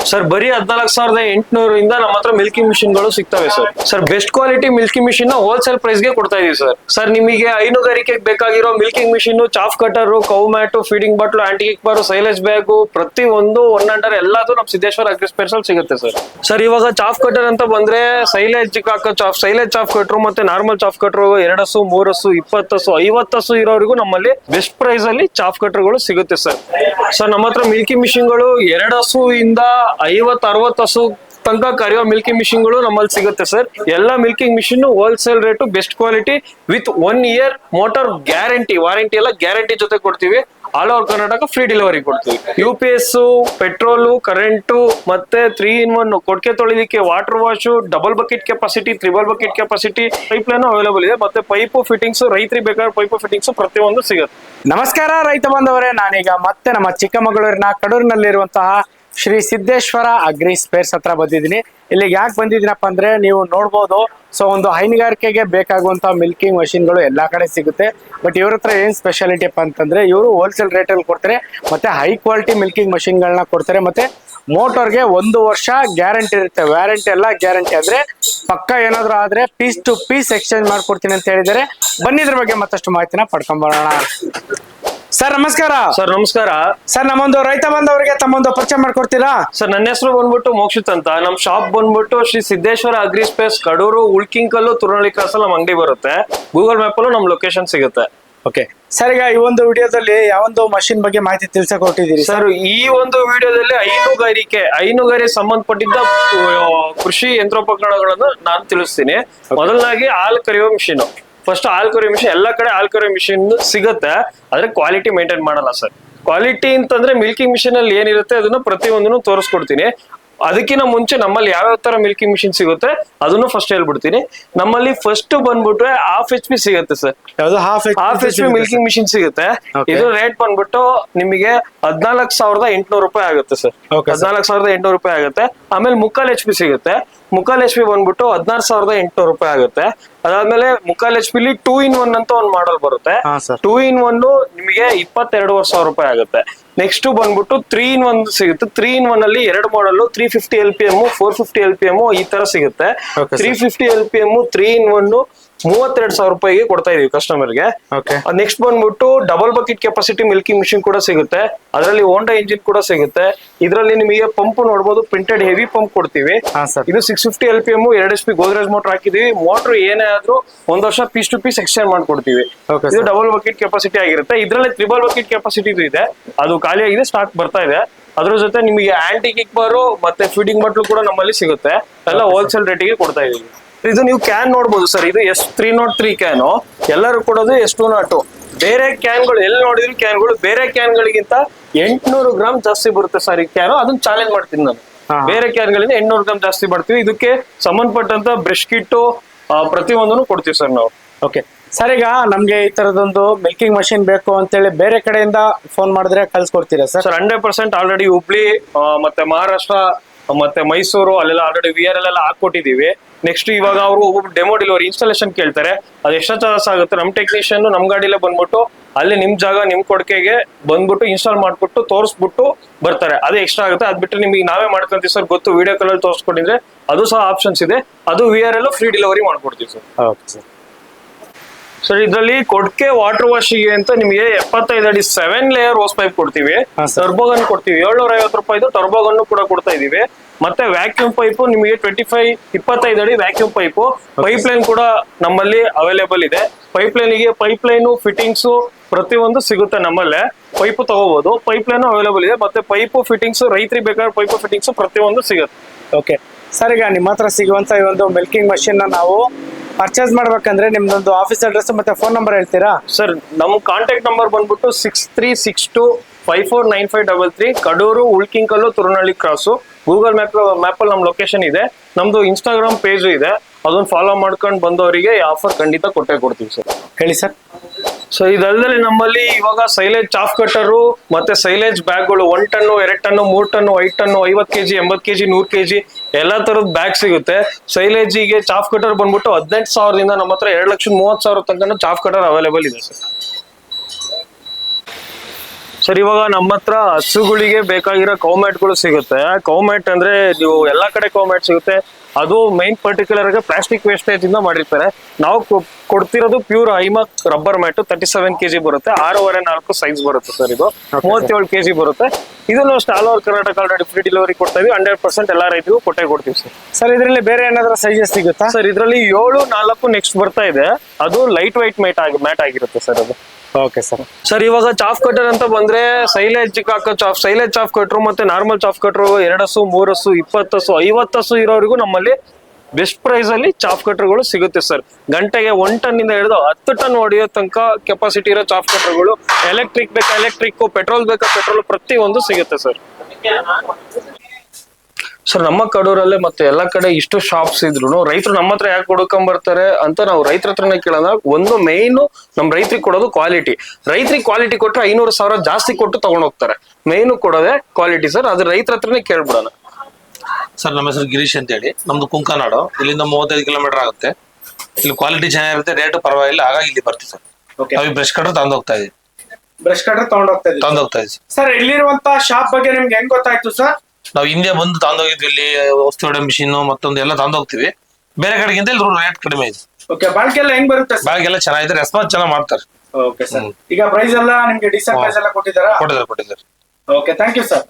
Sir ಬರೀ 14,800 ನಮ್ಮ ಹತ್ರ ಮಿಲ್ಕಿಂಗ್ ಮಿಷಿನ್ ಗಳು ಸಿಗ್ತವೆ sir best quality milking machine wholesale price ಗೆ ಕೊಡ್ತಾ ಇದೀವಿ ಸರ್ ನಿಮಗೆ ಹೈನುಗಾರಿಕೆಗೆ ಬೇಕಾಗಿರೋ milking machine, chaff cutter, cow mat, feeding bottle, anti kick silage bag ಪ್ರತಿ ಒಂದು ಒನ್ ಅಂಡರ್ ಎಲ್ಲಾದು ನಮ್ ಸಿದ್ದೇಶ್ವರ ಅಗ್ರಿ ಸ್ಪೇರ್ಸ್ ಅಲ್ಲಿ ಸಿಗುತ್ತೆ ಸರ್ ಇವಾಗ ಚಾಫ್ ಕಟರ್ ಅಂತ ಬಂದ್ರೆ ಸೈಲೇಜ್ ಚಾಫ್ ಕಟ್ರು ಮತ್ತೆ ನಾರ್ಮಲ್ ಚಾಫ್ ಕಟ್ರು 2 ಹಸು 3 ಹಸು 20 ಹಸು 50 ಹಸು ಇರೋರಿಗೂ ನಮ್ಮಲ್ಲಿ ಬೆಸ್ಟ್ ಪ್ರೈಸ್ ಅಲ್ಲಿ ಚಾಫ್ ಕಟರ್ಗಳು ಸಿಗುತ್ತೆ ಸರ್ ನಮ್ಮ ಹತ್ರ ಮಿಲ್ಕಿಂಗ್ ಮಿಷಿನ್ ಗಳು 2 ಹಸು ಇಂದ 50-60 ಹಸು ತನಕ ಕರೆಯೋ ಮಿಲ್ಕಿಂಗ್ ಮಿಷಿನ್ ಗಳು ನಮ್ಮಲ್ಲಿ ಸಿಗುತ್ತೆ ಸರ್. ಎಲ್ಲ milking machine wholesale rate best quality with 1 year motor guarantee, warranty ಎಲ್ಲ ಗ್ಯಾರಂಟಿ ಜೊತೆ ಕೊಡ್ತೀವಿ. All over Karnataka free delivery ಕೊಡ್ತೀವಿ. UPS, ಪೆಟ್ರೋಲು, ಕರೆಂಟು ಮತ್ತೆ 3-in-1 ಕೊಡ್ಕೆ ತೊಳಿಲಿಕ್ಕೆ water wash, double bucket capacity, triple bucket capacity, pipe line available ಇದೆ. ಮತ್ತೆ pipe fittings ರೈತರಿಗೆ ಬೇಕಾದ ಪೈಪು ಫಿಟ್ಟಿಂಗ್ಸ್ ಪ್ರತಿಯೊಂದು ಸಿಗುತ್ತೆ. ನಮಸ್ಕಾರ ರೈತ ಬಾಂಧವರೇ, ನಾನೀಗ ಮತ್ತೆ ನಮ್ಮ ಚಿಕ್ಕಮಗಳೂರಿನ ಕಡೂರಿನಲ್ಲಿರುವಂತಹ ಶ್ರೀ ಸಿದ್ದೇಶ್ವರ ಅಗ್ರಿ ಸ್ಪೇರ್ಸ್ ಹತ್ರ ಬಂದಿದ್ದೀನಿ. ಇಲ್ಲಿಗೆ ಯಾಕೆ ಬಂದಿದ್ದೀನಪ್ಪ ಅಂದ್ರೆ ನೀವು ನೋಡ್ಬೋದು, ಸೊ ಒಂದು ಹೈನುಗಾರಿಕೆಗೆ ಬೇಕಾಗುವಂತಹ ಮಿಲ್ಕಿಂಗ್ ಮಷಿನ್ಗಳು ಎಲ್ಲಾ ಕಡೆ ಸಿಗುತ್ತೆ. ಬಟ್ ಇವ್ರ ಹತ್ರ ಏನ್ ಸ್ಪೆಷಾಲಿಟಿ ಅಪ್ಪ ಅಂತಂದ್ರೆ ಇವರು ಹೋಲ್ಸೇಲ್ ರೇಟ್ ಅಲ್ಲಿ ಕೊಡ್ತಾರೆ, ಮತ್ತೆ ಹೈ ಕ್ವಾಲಿಟಿ ಮಿಲ್ಕಿಂಗ್ ಮಷಿನ್ಗಳನ್ನ ಕೊಡ್ತಾರೆ. ಮತ್ತೆ ಮೋಟರ್ಗೆ 1 ವರ್ಷ ಗ್ಯಾರಂಟಿ ಇರುತ್ತೆ. ವ್ಯಾರಂಟಿ ಎಲ್ಲ ಗ್ಯಾರಂಟಿ ಅಂದ್ರೆ ಪಕ್ಕ ಏನಾದ್ರು ಆದ್ರೆ ಪೀಸ್ ಟು ಪೀಸ್ ಎಕ್ಸ್ಚೇಂಜ್ ಮಾಡ್ಕೊಡ್ತೀನಿ ಅಂತ ಹೇಳಿದರೆ. ಬನ್ನಿದ್ರ ಬಗ್ಗೆ ಮತ್ತಷ್ಟು ಮಾಹಿತಿನ ಪಡ್ಕೊಂಡ್ಬರೋಣ. ಸರ್ ನಮಸ್ಕಾರ. ಸರ್ ನಮಸ್ಕಾರ. ಸರ್ ನಮ್ಮೊಂದು ರೈತ ಬಾಂಧವರಿಗೆ ತಮ್ಮೊಂದು ಪರಿಚಯ ಮಾಡ್ಕೊಡ್ತೀರಾ? ಸರ್ ನನ್ನ ಹೆಸರು ಬಂದ್ಬಿಟ್ಟು ಮೋಕ್ಷಿತ್ ಅಂತ. ನಮ್ ಶಾಪ್ ಬಂದ್ಬಿಟ್ಟು Shri Siddeshwara agri space, Kadur, Ulkinkallu, Turanahalli cross ನಮ್ ಅಂಗಡಿ ಬರುತ್ತೆ. ಗೂಗಲ್ ಮ್ಯಾಪ್ ಅಲ್ಲೂ ನಮ್ ಲೊಕೇಶನ್ ಸಿಗುತ್ತೆ. ಓಕೆ ಸರ್, ಈಗ ಈ ಒಂದು ವಿಡಿಯೋದಲ್ಲಿ ಯಾವೊಂದು ಮಷಿನ್ ಬಗ್ಗೆ ಮಾಹಿತಿ ತಿಳಿಸಕ್ ಹೊರಟಿದ್ದೀರಿ ಸರ್? ಈ ಒಂದು ವಿಡಿಯೋದಲ್ಲಿ ಹೈನುಗಾರಿಕೆ ಸಂಬಂಧಪಟ್ಟಿದ್ದ ಕೃಷಿ ಯಂತ್ರೋಪಕರಣಗಳನ್ನು ನಾನು ತಿಳಿಸ್ತೀನಿ. ಮೊದಲನಾಗಿ ಹಾಲು ಕರೆಯುವ ಮಿಷಿನ್. ಫಸ್ಟ್ ಹಾಲ್ ಕರಿಯೋ ಮಿಷಿನ್, ಎಲ್ಲಾ ಕಡೆ ಹಾಲ್ ಕರಿಯೋ ಮಿಷಿನ್ ಸಿಗುತ್ತೆ, ಆದ್ರೆ ಕ್ವಾಲಿಟಿ ಮೇಂಟೈನ್ ಮಾಡಲ್ಲ ಸರ್. ಕ್ವಾಲಿಟಿ ಅಂತಂದ್ರೆ ಮಿಲ್ಕಿಂಗ್ ಮಿಷಿನ್ ಅಲ್ಲಿ ಏನಿರುತ್ತೆ ಅದನ್ನ ಪ್ರತಿಯೊಂದನ್ನು ತೋರಿಸ್ಕೊಡ್ತೀನಿ. ಅದಕ್ಕಿಂತ ಮುಂಚೆ ನಮ್ಮಲ್ಲಿ ಯಾವ್ಯಾವ ತರ ಮಿಲ್ಕಿಂಗ್ ಮಿಷಿನ್ ಸಿಗುತ್ತೆ ಅದನ್ನು ಫಸ್ಟ್ ಹೇಳ್ಬಿಡ್ತೀನಿ. ನಮ್ಮಲ್ಲಿ ಫಸ್ಟ್ ಬಂದ್ಬಿಟ್ರೆ ಹಾಫ್ HP ಸಿಗುತ್ತೆ ಸರ್. ಯಾವ್ದು ಹಾಫ್ HP ಮಿಲ್ಕಿಂಗ್ ಮಿಷಿನ್ ಸಿಗುತ್ತೆ. ಇದು ರೇಟ್ ಬಂದ್ಬಿಟ್ಟು ನಿಮಗೆ 14,800 ರೂಪಾಯಿ ಆಗುತ್ತೆ ಸರ್. 14,800 ರೂಪಾಯಿ ಆಗುತ್ತೆ. ಆಮೇಲೆ ಮುಕ್ಕಾಲ್ HP ಸಿಗುತ್ತೆ. ಮುಕ್ಕಾಲ್ HP ಬಂದ್ಬಿಟ್ಟು 16,800 ರೂಪಾಯಿ ಆಗುತ್ತೆ. ಅದಾದ್ಮೇಲೆ ಮುಕ್ಕಾಲ್ HP 2-in-1 ಅಂತ ಒಂದು ಮಾಡಲ್ ಬರುತ್ತೆ. 2-in-1 ನಿಮಗೆ 22,000 ರೂಪಾಯಿ ಆಗುತ್ತೆ. ನೆಕ್ಸ್ಟ್ ಬಂದ್ಬಿಟ್ಟು 3-in-1 ಸಿಗುತ್ತೆ. 3-in-1 ಅಲ್ಲಿ 2 ಮಾಡಲ್, 350 LPM, 450 LPM ಈ ತರ ಸಿಗುತ್ತೆ. 350 LPM 3-in-1 32,000 ರೂಪಾಯಿಗೆ ಕೊಡ್ತಾ ಇದೀವಿ ಕಸ್ಟಮರ್ಗೆ. ನೆಕ್ಸ್ಟ್ ಬಂದ್ಬಿಟ್ಟು double bucket capacity milking machine ಕೂಡ ಸಿಗುತ್ತೆ. ಅದರಲ್ಲಿ ಹೋಂಡಾ ಇಂಜಿನ್ ಕೂಡ ಸಿಗುತ್ತೆ. ಇದರಲ್ಲಿ ನಿಮಗೆ ಪಂಪ್ ನೋಡಬಹುದು, ಪ್ರಿಂಟೆಡ್ ಹೆವಿ ಪಂಪ್ ಕೊಡ್ತೀವಿ. ಇದು 650 LPM 2 HP ಗೋದ್ರೇಜ್ ಮೋಟರ್ ಹಾಕಿದೀವಿ. ಮೋಟರ್ ಏನೇ ಆದ್ರೂ 1 ವರ್ಷ ಪೀಸ್ ಟು ಪೀಸ್ ಎಕ್ಸ್ಚೇಂಜ್ ಮಾಡ್ಕೊಡ್ತೀವಿ. ಇದು ಡಬಲ್ ಬಕೆಟ್ ಕೆಪಾಸಿಟಿ ಆಗಿರುತ್ತೆ. ಇದರಲ್ಲಿ ತ್ರಿಬಲ್ ಬಕೆಟ್ ಕೆಪಾಸಿಟಿ ಇದೆ, ಅದು ಖಾಲಿ ಆಗಿದೆ, ಸ್ಟಾಕ್ ಬರ್ತಾ ಇದೆ. ಅದ್ರ ಜೊತೆ ನಿಮಗೆ ಆಂಟಿ ಕಿಕ್ ಬಾರು ಮತ್ತೆ ಫೀಡಿಂಗ್ ಬಾಟ್ಲು ಕೂಡ ನಮ್ಮಲ್ಲಿ ಸಿಗುತ್ತೆ. ಎಲ್ಲ ಹೋಲ್ಸೇಲ್ ರೇಟಿಗೆ ಕೊಡ್ತಾ ಇದೀವಿ. ಇದು ನೀವು ಕ್ಯಾನ್ ನೋಡ್ಬೋದು ಸರ್, ಇದು S303 ಕ್ಯಾನು. ಎಲ್ಲರೂ ಕೊಡೋದು S202. ಬೇರೆ ಕ್ಯಾನ್ಗಳು ಎಲ್ಲಿ ನೋಡಿದ್ರು ಕ್ಯಾನ್ಗಳು ಬೇರೆ ಕ್ಯಾನ್ಗಳಿಗಿಂತ 800 ಗ್ರಾಮ್ ಜಾಸ್ತಿ ಬರುತ್ತೆ ಸರ್ ಈ ಕ್ಯಾನು. ಅದನ್ನ ಚಾಲೆಂಜ್ ಮಾಡ್ತೀನಿ ನಾನು. ಬೇರೆ ಕ್ಯಾನ್ಗಳಿಂದ 800 ಗ್ರಾಮ್ ಜಾಸ್ತಿ ಬರ್ತೀವಿ. ಇದಕ್ಕೆ ಸಂಬಂಧಪಟ್ಟಂತ ಬ್ರಷ್ ಕಿಟ್ಟು ಪ್ರತಿಯೊಂದನ್ನು ಕೊಡ್ತೀವಿ ಸರ್ ನಾವು. ಓಕೆ ಸರ್, ಈಗ ನಮ್ಗೆ ಈ ತರದೊಂದು ಮಿಲ್ಕಿಂಗ್ ಮಷಿನ್ ಬೇಕು ಅಂತೇಳಿ ಬೇರೆ ಕಡೆಯಿಂದ ಫೋನ್ ಮಾಡಿದ್ರೆ ಕಳ್ಸಿಕೊಡ್ತೀರಾ ಸರ್? 100% ಆಲ್ರೆಡಿ ಹುಬ್ಳಿ ಮತ್ತೆ ಮಹಾರಾಷ್ಟ್ರ ಮತ್ತೆ ಮೈಸೂರು ಅಲ್ಲೆಲ್ಲ ಆಲ್ರೆಡಿ VRL ಎಲ್ಲ ಹಾಕೊಟ್ಟಿದೀವಿ. ನೆಕ್ಸ್ಟ್ ಇವಾಗ ಅವರು ಒಬ್ಬೊಬ್ರು ಡೆಮೋ ಡೆಲಿವರಿ ಇನ್ಸ್ಟಾಲೇಷನ್ ಕೇಳ್ತಾರೆ, ಅದು ಎಕ್ಸ್ಟ್ರಾ ಚಾರ್ಜಸ್ ಆಗುತ್ತೆ. ನಮ್ ಟೆಕ್ನಿಷಿಯನ್ ನಮ್ ಗಾಡಿಲೇ ಬಂದ್ಬಿಟ್ಟು ಅಲ್ಲಿ ನಿಮ್ ಜಾಗ ನಿಮ್ ಕೊಡ್ಕೆಗೆ ಬಂದ್ಬಿಟ್ಟು ಇನ್ಸ್ಟಾಲ್ ಮಾಡ್ಬಿಟ್ಟು ತೋರಿಸ್ಬಿಟ್ಟು ಬರ್ತಾರೆ. ಅದು ಎಕ್ಸ್ಟ್ರಾ ಆಗುತ್ತೆ. ಅದ್ ಬಿಟ್ಟು ನಿಮಗೆ ನಾವೇ ಮಾಡ್ಕೊಂತೀವಿ ಸರ್, ಗೊತ್ತು, ವಿಡಿಯೋ ಕಾಲ್ ಅಲ್ಲಿ ತೋರಿಸ್ಕೊಂಡಿದ್ರೆ ಅದು ಸಹ ಆಪ್ಷನ್ಸ್ ಇದೆ. ಅದು VRL ಫ್ರೀ ಡೆಲಿವರಿ ಮಾಡ್ಕೊಡ್ತೀವಿ ಸರ್. Okay sir. ಸರ್ ಇದರಲ್ಲಿ ಕೊಡ್ಕೆ ವಾಟರ್ ವಾಶಿಗೆ ಅಂತ ನಿಮಗೆ 75 ಅಡಿ 7 ಲೇಯರ್ ಹೋಸ್ ಪೈಪ್ ಕೊಡ್ತೀವಿ. ಟರ್ಬೋಗನ್ ಕೊಡ್ತೀವಿ 750 ರೂಪಾಯಿದು ಟರ್ಬೋಗನ್ ಕೂಡ ಕೊಡ್ತಾ ಇದೀವಿ. ಮತ್ತೆ ವ್ಯಾಕ್ಯೂಮ್ ಪೈಪ್ ನಿಮಗೆ 25 ಅಡಿ ವ್ಯಾಕ್ಯೂಮ್ ಪೈಪ್. ಪೈಪ್ ಲೈನ್ ಕೂಡ ನಮ್ಮಲ್ಲಿ ಅವೈಲೇಬಲ್ ಇದೆ. ಪೈಪ್ ಲೈನ್ ಫಿಟ್ಟಿಂಗ್ಸ್ ಪ್ರತಿಯೊಂದು ಸಿಗುತ್ತೆ ನಮ್ಮಲ್ಲೇ. ಪೈಪ್ ತಗೋಬಹುದು, ಪೈಪ್ ಲೈನ್ ಅವೈಲೇಬಲ್ ಇದೆ. ಮತ್ತೆ ಪೈಪ್ ಫಿಟ್ಟಿಂಗ್ಸ್ ರೈತರಿಗೆ ಬೇಕಾದ ಪೈಪ್ ಫಿಟ್ಟಿಂಗ್ಸ್ ಪ್ರತಿಯೊಂದು ಸಿಗುತ್ತೆ. ಓಕೆ ಸರ್, ಈಗ ನಿಮ್ಮ ಹತ್ರ ಸಿಗುವಂತ ಈ ಒಂದು ಮಿಲ್ಕಿಂಗ್ ಮಷಿನ್ ನಾವು ಪರ್ಚೇಸ್ ಮಾಡ್ಬೇಕಂದ್ರೆ ನಿಮ್ದೊಂದು ಆಫೀಸ್ ಅಡ್ರೆಸ್ ಮತ್ತೆ ಫೋನ್ ನಂಬರ್ ಹೇಳ್ತೀರಾ ಸರ್? ನಮ್ಮ ಕಾಂಟ್ಯಾಕ್ಟ್ ನಂಬರ್ ಬಂದ್ಬಿಟ್ಟು 6362549533, Kadur, Ulkinkallu, ತುರನಳ್ಳಿ cross. Google map ಅಲ್ಲಿ ನಮ್ಮ ಲೊಕೇಶನ್ ಇದೆ. ನಮ್ದು ಇನ್ಸ್ಟಾಗ್ರಾಮ್ ಪೇಜ್ ಇದೆ, ಅದನ್ನ ಫಾಲೋ ಮಾಡ್ಕೊಂಡು ಬಂದವರಿಗೆ ಈ ಆಫರ್ ಖಂಡಿತ ಕೊಟ್ಟೆ ಕೊಡ್ತೀವಿ ಸರ್. ಹೇಳಿ ಸರ್. ಸೊ ಇದಲ್ಲದೆ ನಮ್ಮಲ್ಲಿ ಇವಾಗ ಸೈಲೇಜ್ ಚಾಫ್ ಕಟ್ಟರು ಮತ್ತೆ ಸೈಲೇಜ್ ಬ್ಯಾಗ್ಗಳು 1 ton 2 ton 3 ton 5 ton 50 kg 80 kg 100 kg ಎಲ್ಲಾ ತರದ ಬ್ಯಾಗ್ ಸಿಗುತ್ತೆ. ಸೈಲೇಜಿಗೆ ಚಾಫ್ ಕಟರ್ ಬಂದ್ಬಿಟ್ಟು 18,000ದಿಂದ ನಮ್ಮ ಹತ್ರ 2,30,000 ತನಕ ಚಾಫ್ ಕಟರ್ ಅವೈಲೇಬಲ್ ಇದೆ ಸರ್. ಸರ್ ಇವಾಗ ನಮ್ಮ ಹತ್ರ ಹಸುಗಳಿಗೆ ಬೇಕಾಗಿರೋ ಕೌಮ್ಯಾಟ್ಗಳು ಸಿಗುತ್ತೆ. ಕೌಮ್ಯಾಟ್ ಅಂದ್ರೆ ನೀವು ಎಲ್ಲಾ ಕಡೆ ಕೌಮ್ಯಾಟ್ ಸಿಗುತ್ತೆ. ಅದು ಮೈನ್ ಪರ್ಟಿಕ್ಯುಲರ್ ಆಗಿ ಪ್ಲಾಸ್ಟಿಕ್ ವೇಸ್ಟೇಜ್ ಇಂದ ಮಾಡಿರ್ತಾರೆ. ನಾವು ಕೊಡ್ತಿರೋದು ಪ್ಯೂರ್ ಐಮಕ್ ರಬ್ಬರ್ ಮ್ಯಾಟ್ 37 kg ಬರುತ್ತೆ. 6.25 ಸೈಜ್ ಬರುತ್ತೆ ಸರ್. ಇದು 37 kg ಬರುತ್ತೆ. ಇದನ್ನು ಅಷ್ಟು all over Karnataka already free delivery ಕೊಡ್ತಾ ಇದೀವಿ. 100% ಎಲ್ಲಾ ರೈತರಿಗೂ ಕೊಟ್ಟೇ ಕೊಡ್ತೀವಿ ಸರ್. ಸರ್ ಇದರಲ್ಲಿ ಬೇರೆ ಏನಾದ್ರೂ ಸೈಜಸ್ ಸಿಗುತ್ತಾ? ಸರ್ ಇದರಲ್ಲಿ 7-4 ನೆಕ್ಸ್ಟ್ ಬರ್ತಾ ಇದೆ. ಅದು ಲೈಟ್ ವೈಟ್ ಮ್ಯಾಟ್ ಆಗಿರುತ್ತೆ ಸರ್ ಅದು. Okay sir. ಸರ್ ಇವಾಗ ಚಾಫ್ ಕಟರ್ ಅಂತ ಬಂದ್ರೆ ಸೈಲೇಜ್ ಹಾಕೋ ಸೈಲೇಜ್ ಚಾಫ್ ಕಟ್ರು ಮತ್ತೆ ನಾರ್ಮಲ್ ಚಾಫ್ ಕಟ್ರು 2 ಹಸು 3 ಹಸು 20 ಹಸು 50 ಹಸು ಇರೋರಿಗೂ ನಮ್ಮಲ್ಲಿ ಬೆಸ್ಟ್ ಪ್ರೈಸ್ ಅಲ್ಲಿ ಚಾಫ್ ಕಟರ್ಗಳು ಸಿಗುತ್ತೆ ಸರ್. ಗಂಟೆಗೆ 1 ಟನ್ ಇಂದ ಹಿಡಿದು 10 ಟನ್ ಹೊಡೆಯೋ ತನಕ ಕೆಪಾಸಿಟಿ ಇರೋ ಚಾಫ್ ಕಟರ್ಗಳು. ಎಲೆಕ್ಟ್ರಿಕ್ ಬೇಕಾ ಎಲೆಕ್ಟ್ರಿಕ್, ಪೆಟ್ರೋಲ್ ಬೇಕಾ ಪೆಟ್ರೋಲ್, ಪ್ರತಿ ಒಂದು ಸಿಗುತ್ತೆ ಸರ್. ಸರ್ ನಮ್ಮ ಕಡೂರಲ್ಲೇ ಮತ್ತೆ ಎಲ್ಲಾ ಕಡೆ ಇಷ್ಟು ಶಾಪ್ಸ್ ಇದ್ರು ರೈತರು ನಮ್ಮ ಹತ್ರ ಯಾಕೆ ಹುಡ್ಕೊಂಡ್ ಬರ್ತಾರೆ ಅಂತ ನಾವು ರೈತರ ಹತ್ರನೇ ಕೇಳೋಣ. ಒಂದು ಮೇನ್ ನಮ್ ರೈತರಿಗೆ ಕೊಡೋದು ಕ್ವಾಲಿಟಿ. ರೈತರಿಗೆ ಕ್ವಾಲಿಟಿ ಕೊಟ್ರೆ 500,000 ಜಾಸ್ತಿ ಕೊಟ್ಟು ತಗೊಂಡ್ ಹೋಗ್ತಾರೆ. ಮೇನ್ ಕೊಡೋದೇ ಕ್ವಾಲಿಟಿ ಸರ್. ಅದು ರೈತರ ಹತ್ರನೇ ಕೇಳ್ಬಿಡೋಣ. ಸರ್ ನಮ್ಮ ಹೆಸರು ಗಿರೀಶ್ ಅಂತ ಹೇಳಿ. ನಮ್ದು ಕುಂಕನಾಡು. ಇಲ್ಲಿಂದ 35 ಕಿಲೋಮೀಟರ್ ಆಗುತ್ತೆ. ಇಲ್ಲಿ ಕ್ವಾಲಿಟಿ ಚೆನ್ನಾಗಿರುತ್ತೆ, ರೇಟ್ ಪರವಾಗಿಲ್ಲ. ಹಾಗಾಗಿ ಇಲ್ಲಿ ಬರ್ತೀವಿ ಸರ್. ನಾವು ಬ್ರಷ್ ಕಟ್ರ್ ತಗೊಂಡ್ ಹೋಗ್ತಾ ಇದೀವಿ. ಬ್ರಷ್ ಕಟರ್ ತಗೊಂಡೋಗ್ತಾ ಇದ್ದೀವಿ ಸರ್. ಇಲ್ಲಿರುವಂತ ಶಾಪ್ ಬಗ್ಗೆ ನಿಮ್ಗೆ ಹೆಂಗ್ ಗೊತ್ತಾಯ್ತು ಸರ್? ನಾವು ಇಂಡಿಯಾ ಬಂದು ತಗೊಂಡೋಗಿದ್ವಿ. ಇಲ್ಲಿ ವಸ್ತು ಹೊಡೆ ಮಿಷಿನ್ ಮತ್ತೊಂದು ಎಲ್ಲ ತಗೊಂಡೋಗ್ತೀವಿ. ಬೇರೆ ಕಡೆಗಿಂತ ಇಲ್ಲಿ ರೇಟ್ ಕಡಿಮೆ ಇದೆ. ಓಕೆ. ಬಾಳ್ಕೆ ಎಲ್ಲ ಹೆಂಗ್ ಬರುತ್ತೆ? ಬಾಗಿಗೆಲ್ಲ ಚೆನ್ನಾಗಿದೆ, ರೆಸ್ಪಾನ್ಸ್ ಚೆನ್ನಾಗಿ ಮಾಡ್ತಾರೆ. Okay sir. ಈಗ ಪ್ರೈಸ್ ಎಲ್ಲ ನಿಮ್ಗೆ ಡಿಸೆಂಟ್ ಪ್ರೈಸ್ ಎಲ್ಲ ಕೊಟ್ಟಿದ್ದಾರಾ? ಕೊಟ್ಟಿದ್ದಾರೆ. Okay, thank you sir.